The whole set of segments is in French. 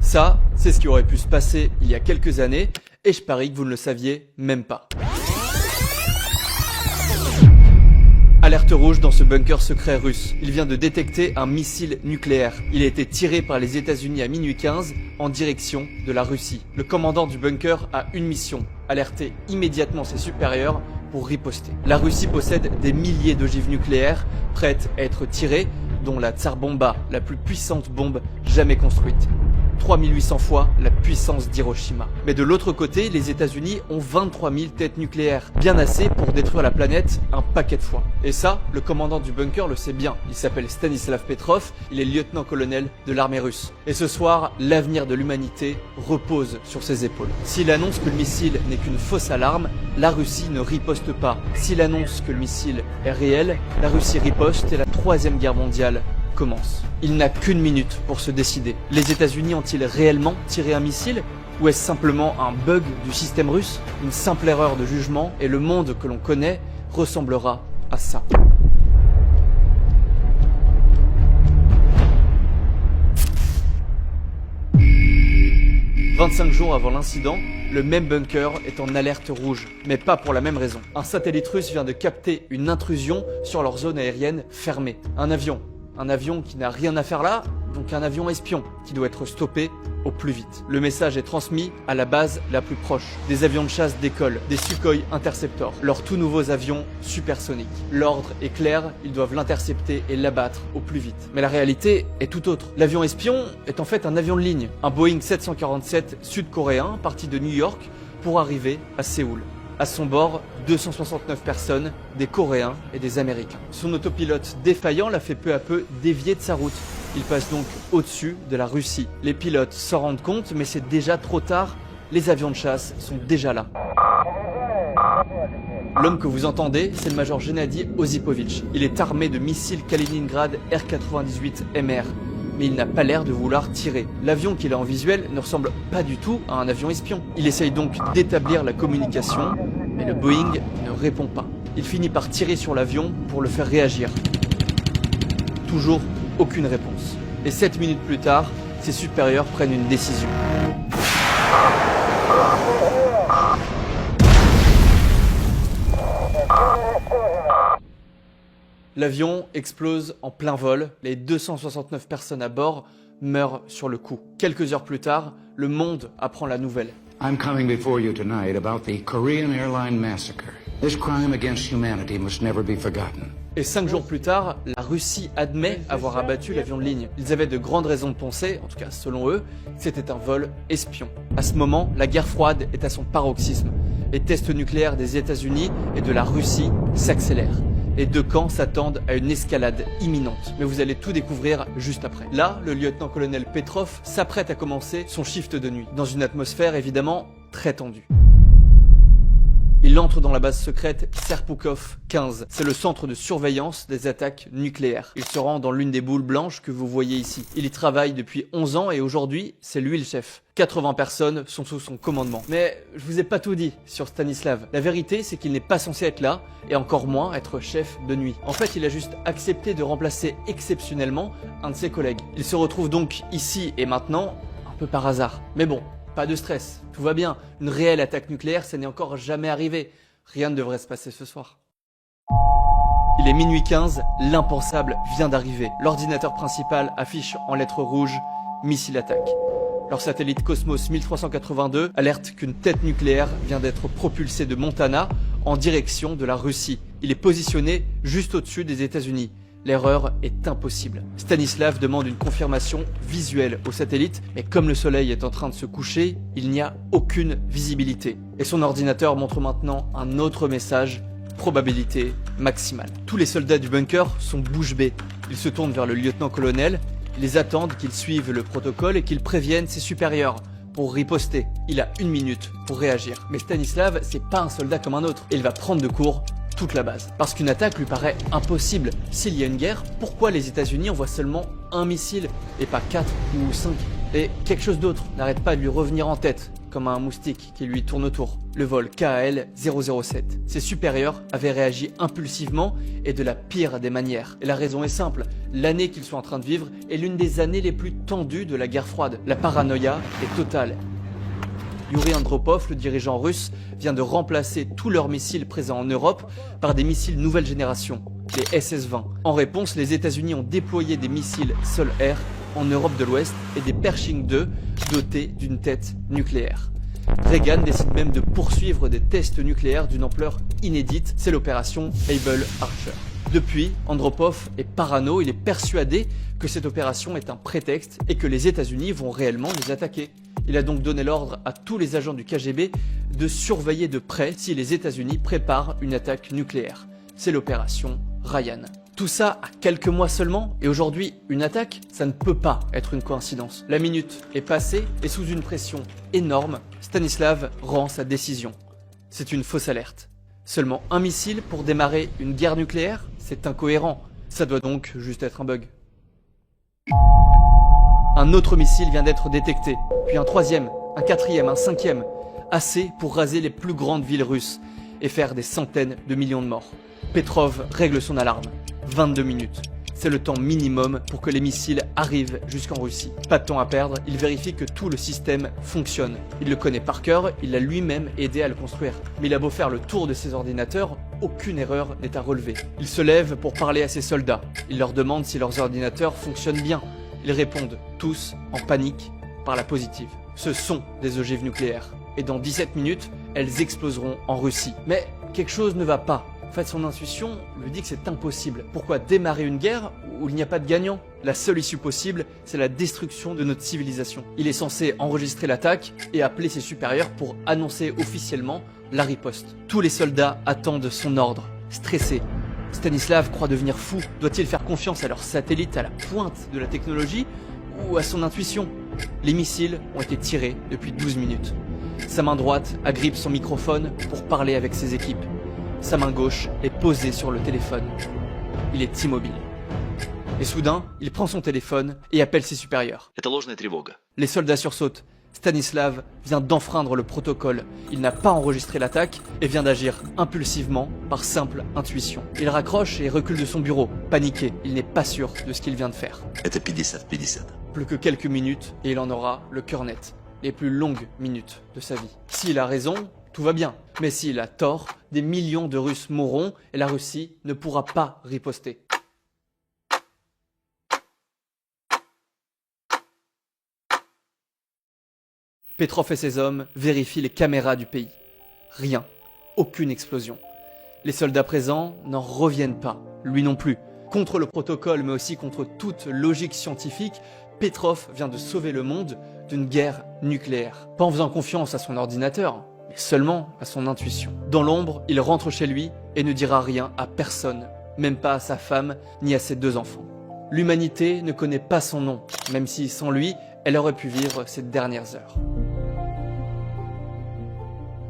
Ça, c'est ce qui aurait pu se passer il y a quelques années, et je parie que vous ne le saviez même pas. Alerte rouge dans ce bunker secret russe. Il vient de détecter un missile nucléaire. Il a été tiré par les États-Unis à minuit 15 en direction de la Russie. Le commandant du bunker a une mission, alerter immédiatement ses supérieurs pour riposter. La Russie possède des milliers d'ogives nucléaires prêtes à être tirées, dont la Tsar Bomba, la plus puissante bombe jamais construite. 3800 fois la puissance d'Hiroshima. Mais de l'autre côté, les États-Unis ont 23 000 têtes nucléaires, bien assez pour détruire la planète un paquet de fois. Et ça, le commandant du bunker le sait bien. Il s'appelle Stanislav Petrov, il est lieutenant-colonel de l'armée russe. Et ce soir, l'avenir de l'humanité repose sur ses épaules. S'il annonce que le missile n'est qu'une fausse alarme, la Russie ne riposte pas. S'il annonce que le missile est réel, la Russie riposte et la Troisième Guerre mondiale commence. Il n'a qu'une minute pour se décider. Les États-Unis ont-ils réellement tiré un missile? Ou est-ce simplement un bug du système russe? Une simple erreur de jugement et le monde que l'on connaît ressemblera à ça. « 25 jours avant l'incident, le même bunker est en alerte rouge, mais pas pour la même raison. Un satellite russe vient de capter une intrusion sur leur zone aérienne fermée. Un avion qui n'a rien à faire là, donc un avion espion qui doit être stoppé au plus vite. Le message est transmis à la base la plus proche. Des avions de chasse décollent, des Sukhoi Interceptor, leurs tout nouveaux avions supersoniques. L'ordre est clair, ils doivent l'intercepter et l'abattre au plus vite. Mais la réalité est tout autre. L'avion espion est en fait un avion de ligne, un Boeing 747 sud-coréen parti de New York pour arriver à Séoul. À son bord, 269 personnes, des Coréens et des Américains. Son autopilote défaillant l'a fait peu à peu dévier de sa route. Il passe donc au-dessus de la Russie. Les pilotes s'en rendent compte, mais c'est déjà trop tard. Les avions de chasse sont déjà là. L'homme que vous entendez, c'est le major Gennady Osipovitch. Il est armé de missiles Kaliningrad R-98MR. Mais il n'a pas l'air de vouloir tirer. L'avion qu'il a en visuel ne ressemble pas du tout à un avion espion. Il essaye donc d'établir la communication, mais le Boeing ne répond pas. Il finit par tirer sur l'avion pour le faire réagir. Toujours aucune réponse. Et 7 minutes plus tard, ses supérieurs prennent une décision. L'avion explose en plein vol, les 269 personnes à bord meurent sur le coup. Quelques heures plus tard, le monde apprend la nouvelle. I'm coming before you tonight about the Korean airline massacre. This crime against humanity must never be forgotten. Et 5 jours plus tard, la Russie admet avoir abattu l'avion de ligne. Ils avaient de grandes raisons de penser, en tout cas selon eux, que c'était un vol espion. À ce moment, la guerre froide est à son paroxysme. Les tests nucléaires des États-Unis et de la Russie s'accélèrent. Les deux camps s'attendent à une escalade imminente. Mais vous allez tout découvrir juste après. Là, le lieutenant-colonel Petrov s'apprête à commencer son shift de nuit, dans une atmosphère évidemment très tendue. Il entre dans la base secrète Serpukhov 15. C'est le centre de surveillance des attaques nucléaires. Il se rend dans l'une des boules blanches que vous voyez ici. Il y travaille depuis 11 ans et aujourd'hui, c'est lui le chef. 80 personnes sont sous son commandement. Mais je vous ai pas tout dit sur Stanislav. La vérité, c'est qu'il n'est pas censé être là, et encore moins être chef de nuit. En fait, il a juste accepté de remplacer exceptionnellement un de ses collègues. Il se retrouve donc ici et maintenant, un peu par hasard. Mais bon, pas de stress, tout va bien. Une réelle attaque nucléaire, ça n'est encore jamais arrivé. Rien ne devrait se passer ce soir. Il est minuit 15, l'impensable vient d'arriver. L'ordinateur principal affiche en lettres rouges « Missile attaque ». Leur satellite Cosmos 1382 alerte qu'une tête nucléaire vient d'être propulsée de Montana en direction de la Russie. Il est positionné juste au-dessus des États-Unis. L'erreur est impossible. Stanislav demande une confirmation visuelle au satellite, mais comme le soleil est en train de se coucher, il n'y a aucune visibilité. Et son ordinateur montre maintenant un autre message, probabilité maximale. Tous les soldats du bunker sont bouche bée. Ils se tournent vers le lieutenant-colonel, ils les attendent qu'il suive le protocole et qu'il prévienne ses supérieurs pour riposter. Il a 1 minute pour réagir. Mais Stanislav, c'est pas un soldat comme un autre. Et il va prendre de court toute la base. Parce qu'une attaque lui paraît impossible. S'il y a une guerre, pourquoi les États-Unis envoient seulement un missile et pas 4 ou 5? Et quelque chose d'autre n'arrête pas de lui revenir en tête. comme un moustique qui lui tourne autour. Le vol KAL 007. Ses supérieurs avaient réagi impulsivement et de la pire des manières. Et la raison est simple, l'année qu'ils sont en train de vivre est l'une des années les plus tendues de la guerre froide. La paranoïa est totale. Yuri Andropov, le dirigeant russe, vient de remplacer tous leurs missiles présents en Europe par des missiles nouvelle génération, les SS-20. En réponse, les États-Unis ont déployé des missiles sol-air en Europe de l'Ouest et des Pershing 2 dotés d'une tête nucléaire. Reagan décide même de poursuivre des tests nucléaires d'une ampleur inédite, c'est l'opération Able Archer. Depuis, Andropov est parano, il est persuadé que cette opération est un prétexte et que les États-Unis vont réellement nous attaquer. Il a donc donné l'ordre à tous les agents du KGB de surveiller de près si les États-Unis préparent une attaque nucléaire. C'est l'opération Ryan. Tout ça à quelques mois seulement, et aujourd'hui, une attaque, ça ne peut pas être une coïncidence. La minute est passée, et sous une pression énorme, Stanislav rend sa décision. C'est une fausse alerte. Seulement un missile pour démarrer une guerre nucléaire, c'est incohérent. Ça doit donc juste être un bug. Un autre missile vient d'être détecté, puis un troisième, un quatrième, un cinquième, assez pour raser les plus grandes villes russes et faire des centaines de millions de morts. Petrov règle son alarme. 22 minutes. C'est le temps minimum pour que les missiles arrivent jusqu'en Russie. Pas de temps à perdre, il vérifie que tout le système fonctionne. Il le connaît par cœur, il l'a lui-même aidé à le construire. Mais il a beau faire le tour de ses ordinateurs, aucune erreur n'est à relever. Il se lève pour parler à ses soldats. Il leur demande si leurs ordinateurs fonctionnent bien. Ils répondent tous en panique par la positive. Ce sont des ogives nucléaires. Et dans 17 minutes, elles exploseront en Russie. Mais quelque chose ne va pas. En fait, son intuition lui dit que c'est impossible. Pourquoi démarrer une guerre où il n'y a pas de gagnant? La seule issue possible, c'est la destruction de notre civilisation. Il est censé enregistrer l'attaque et appeler ses supérieurs pour annoncer officiellement la riposte. Tous les soldats attendent son ordre, stressés. Stanislav croit devenir fou. Doit-il faire confiance à leur satellite à la pointe de la technologie ou à son intuition? Les missiles ont été tirés depuis 12 minutes. Sa main droite agrippe son microphone pour parler avec ses équipes. Sa main gauche est posée sur le téléphone. Il est immobile. Et soudain, il prend son téléphone et appelle ses supérieurs. Это ложная тревога. Les soldats sursautent. Stanislav vient d'enfreindre le protocole. Il n'a pas enregistré l'attaque et vient d'agir impulsivement par simple intuition. Il raccroche et recule de son bureau, paniqué. Il n'est pas sûr de ce qu'il vient de faire. Это 50-50. Plus que quelques minutes et il en aura le cœur net. Les plus longues minutes de sa vie. S'il a raison, tout va bien. Mais s'il a tort, des millions de Russes mourront et la Russie ne pourra pas riposter. Petrov et ses hommes vérifient les caméras du pays. Rien. Aucune explosion. Les soldats présents n'en reviennent pas. Lui non plus. Contre le protocole, mais aussi contre toute logique scientifique, Petrov vient de sauver le monde d'une guerre nucléaire. Pas en faisant confiance à son ordinateur, mais seulement à son intuition. Dans l'ombre, il rentre chez lui et ne dira rien à personne, même pas à sa femme ni à ses 2 enfants. L'humanité ne connaît pas son nom, même si sans lui, elle aurait pu vivre ses dernières heures.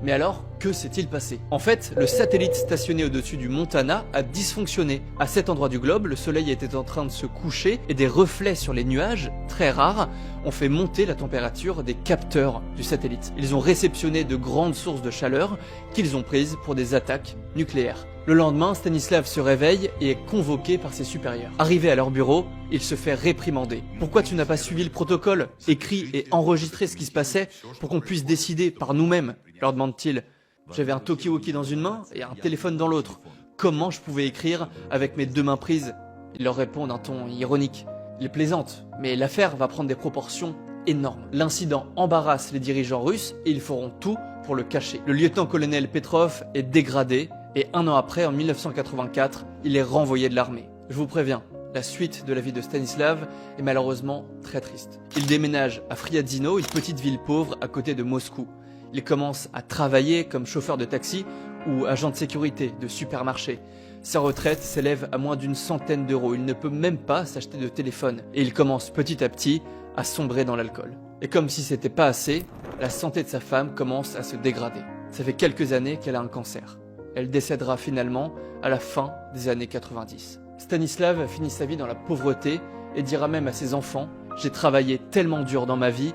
Mais alors, que s'est-il passé? En fait, le satellite stationné au-dessus du Montana a dysfonctionné. À cet endroit du globe, le soleil était en train de se coucher et des reflets sur les nuages, très rares, ont fait monter la température des capteurs du satellite. Ils ont réceptionné de grandes sources de chaleur qu'ils ont prises pour des attaques nucléaires. Le lendemain, Stanislav se réveille et est convoqué par ses supérieurs. Arrivé à leur bureau, il se fait réprimander. Pourquoi tu n'as pas suivi le protocole, écrit et enregistré ce qui se passait pour qu'on puisse décider par nous-mêmes, leur demande-t-il. J'avais un talkie-walkie dans une main et un téléphone dans l'autre. Comment je pouvais écrire avec mes 2 mains prises? Il leur répond d'un ton ironique. Il plaisante, mais l'affaire va prendre des proportions énormes. L'incident embarrasse les dirigeants russes et ils feront tout pour le cacher. Le lieutenant-colonel Petrov est dégradé et 1 an après, en 1984, il est renvoyé de l'armée. Je vous préviens, la suite de la vie de Stanislav est malheureusement très triste. Il déménage à Friadzino, une petite ville pauvre à côté de Moscou. Il commence à travailler comme chauffeur de taxi ou agent de sécurité de supermarché. Sa retraite s'élève à moins d'100 d'euros. Il ne peut même pas s'acheter de téléphone. Et il commence petit à petit à sombrer dans l'alcool. Et comme si c'était pas assez, la santé de sa femme commence à se dégrader. Ça fait quelques années qu'elle a un cancer. Elle décédera finalement à la fin des années 90. Stanislav finit sa vie dans la pauvreté et dira même à ses enfants « J'ai travaillé tellement dur dans ma vie,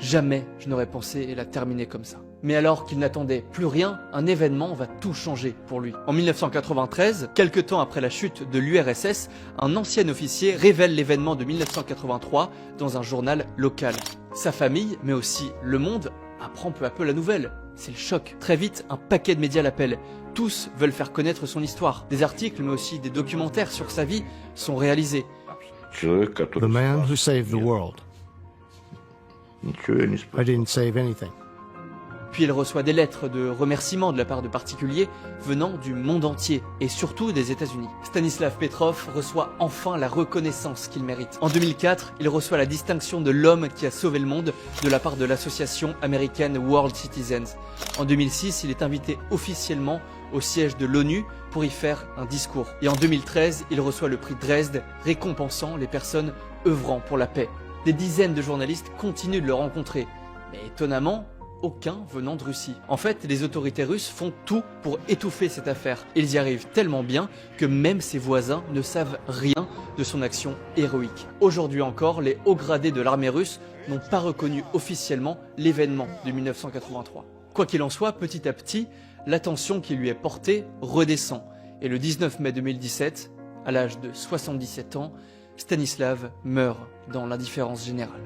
Jamais je n'aurais pensé la terminer comme ça. Mais alors qu'il n'attendait plus rien, un événement va tout changer pour lui. En 1993, quelque temps après la chute de l'URSS, un ancien officier révèle l'événement de 1983 dans un journal local. Sa famille, mais aussi le monde, apprend peu à peu la nouvelle. C'est le choc. Très vite, un paquet de médias l'appelle. Tous veulent faire connaître son histoire. Des articles, mais aussi des documentaires sur sa vie sont réalisés. The man who saved the world. I didn't save anything. Puis il reçoit des lettres de remerciements de la part de particuliers venant du monde entier et surtout des États-Unis. Stanislav Petrov reçoit enfin la reconnaissance qu'il mérite. En 2004, il reçoit la distinction de l'homme qui a sauvé le monde de la part de l'association américaine World Citizens. En 2006, il est invité officiellement au siège de l'ONU pour y faire un discours. Et en 2013, il reçoit le prix Dresde, récompensant les personnes œuvrant pour la paix. Des dizaines de journalistes continuent de le rencontrer, mais étonnamment, aucun venant de Russie. En fait, les autorités russes font tout pour étouffer cette affaire. Ils y arrivent tellement bien que même ses voisins ne savent rien de son action héroïque. Aujourd'hui encore, les hauts gradés de l'armée russe n'ont pas reconnu officiellement l'événement de 1983. Quoi qu'il en soit, petit à petit, l'attention qui lui est portée redescend. Et le 19 mai 2017, à l'âge de 77 ans, Stanislav meurt dans l'indifférence générale.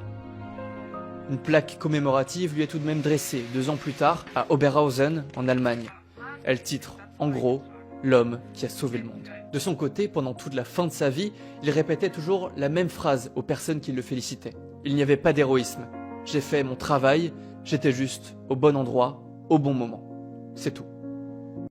Une plaque commémorative lui est tout de même dressée 2 ans plus tard à Oberhausen en Allemagne. Elle titre, en gros, l'homme qui a sauvé le monde. De son côté, pendant toute la fin de sa vie, il répétait toujours la même phrase aux personnes qui le félicitaient. Il n'y avait pas d'héroïsme. J'ai fait mon travail, j'étais juste au bon endroit, au bon moment. C'est tout.